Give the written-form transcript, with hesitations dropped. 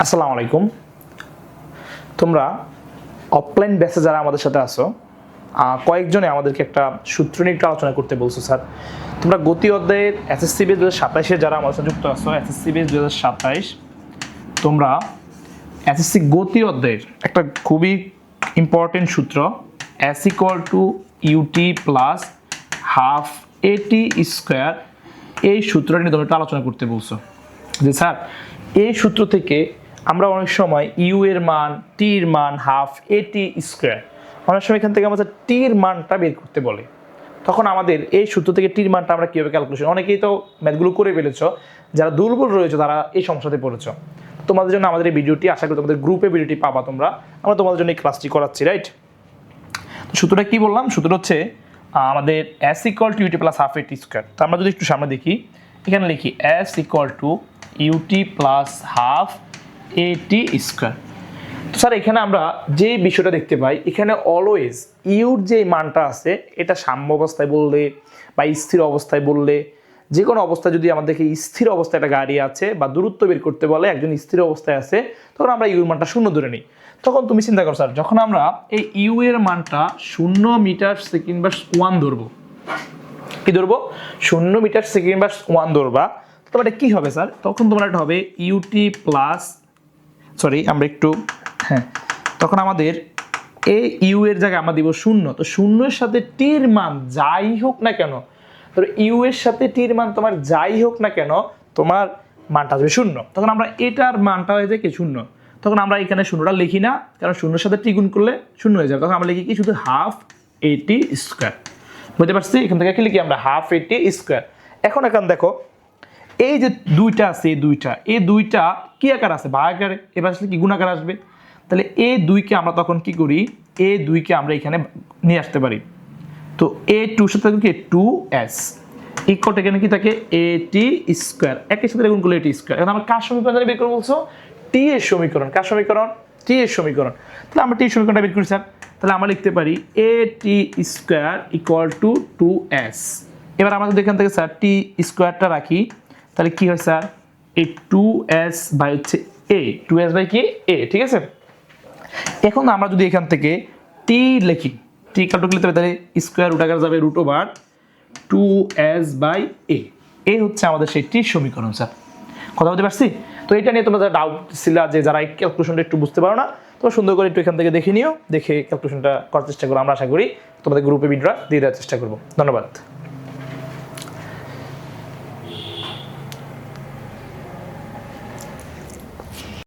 আসসালামু আলাইকুম। তোমরা অফলাইন ব্যাচে যারা আমাদের সাথে আসো, কয়েকজনে আমাদেরকে একটা সূত্র নিয়ে একটু আলোচনা করতে বলছো। স্যার, তোমরা গতি অধ্যায়ের এসএসসি বেস 2027-এ যারা আমাদের সাথে যুক্ত আছো, এসএসসি বেস 2027, তোমরা এসএসসি গতি অধ্যায়ের একটা খুবই ইম্পর্টেন্ট সূত্র S = UT plus half AT square, এই সূত্রটা নিয়ে তোমরা একটু আলোচনা করতে বলছো। যে স্যার, এই সূত্র থেকে আমরা অনেক সময় ইউ এর মান, টি এর মান হাফ এটি স্কোয়ার, অনেক সময় এখান থেকে আমাদের টি এর মানটা বের করতে বলে। তখন আমাদের এই সূত্র থেকে টির মানটা আমরা কীভাবে ক্যালকুলেশন, অনেকেই তো ম্যাথগুলো করে ফেলেছ, যারা দুর্বল রয়েছে তারা এই সমস্যাতে পড়েছ। তোমাদের জন্য আমাদের এই ভিডিওটি, আশা করি তোমাদের গ্রুপে ভিডিওটি পাবা তোমরা, আমরা তোমাদের জন্য এই ক্লাসটি করাচ্ছি, রাইট? তো সূত্রটা কী বললাম? সূত্রটা হচ্ছে আমাদের S = UT প্লাস হাফ এটি স্কোয়ার। তো আমরা যদি একটু সামনে দেখি, এখানে লিখি S = UT প্লাস হাফ এটি স্কোয়ার। তো স্যার, এখানে আমরা যে বিষয়টা দেখতে পাই, এখানে অলওয়েজ ইউর যে মানটা আছে, এটা সাম্য অবস্থায় বললে বা স্থির অবস্থায় বললে, যে কোনো অবস্থায় যদি আমাদেরকে স্থির অবস্থায় একটা গাড়ি আছে বা দূরত্ব বের করতে বলে, একজন স্থির অবস্থায় আছে, তখন আমরা ইউর মানটা 0 ধরে নিই। তখন তুমি চিন্তা করো স্যার, যখন আমরা এই ইউ এর মানটা 0 মিটার সেকেন্ড বা 1 ধরবো, কি ধরবো? 0 মিটার সেকেন্ড বা 1 ধরবা, তোমার এটা কী হবে স্যার? তখন তোমার একটা হবে ইউটি প্লাস, সরি আমরা একটু, তখন আমাদের এই ইউ এর জায়গায় আমরা দিব 0। তো 0 এর সাথে টির মান যাই হোক না কেন, তো ইউ এর সাথে টির মান তোমার যাই হোক না কেন, তোমার মানটা আসবে 0। তখন আমরা এটার মানটা হয়ে যায় কি 0। তখন আমরা এখানে 0টা লিখি না, কারণ 0-এর সাথে টি গুণ করলে 0 হয়ে যাবে। তখন আমরা লিখি কি শুধু হাফ এটি স্কোয়ার। বুঝতে পারছি? এখান থেকে কি লিখি আমরা? হাফ এটি স্কোয়ার। এখন দেখো, এই যে দুইটা আছে, এই দুইটা কি আকার আছে? ভাগাকারে। এবার আসলে কি গুণাকার আসবে। তাহলে এই দুইকে আমরা তখন কি করি? এই দুইকে আমরা এখানে নিয়ে আসতে পারি। তো A2 সাথে কি 2S ইকুয়াল এখানে কি থাকে? AT square. একের সাথে গুণ করলে AT স্কোয়ার। এখন আমরা কার সমীকরণ বের করবো বলছো? টি এর সমীকরণ। কার সমীকরণ? টি এর সমীকরণ। তাহলে আমরা টি এর সমীকরণটা বের করি স্যার। তাহলে আমরা লিখতে পারি AT square equal to 2S। এবার আমরা যদি এখান থেকে স্যার টি স্কোয়ারটা রাখি, তাহলে কি হয় স্যার? এই 2S বাই হচ্ছে A, 2S বাই কি? A, ঠিক আছে? এখন আমরা যদি এখান থেকে টি লিখি, টি কাটুক লিখতে হবে, তাহলে স্কোয়ার রুট আকার যাবে √2S বাই A। এ হচ্ছে আমাদের সেই টির সমীকরণ স্যার। কথা বলতে পারছি? তো এটা নিয়ে তোমরা যারা ডাউট ছিল, যে যারা এই ক্যালকুলেশনটা একটু বুঝতে পারো না, তোমরা সুন্দর করে একটু এখান থেকে দেখে নিও, দেখে ক্যালকুলেশনটা করার চেষ্টা করো। আমরা আশা করি তোমাদের গ্রুপে ভিডিওটা দিয়ে দেওয়ার চেষ্টা করবো। ধন্যবাদ।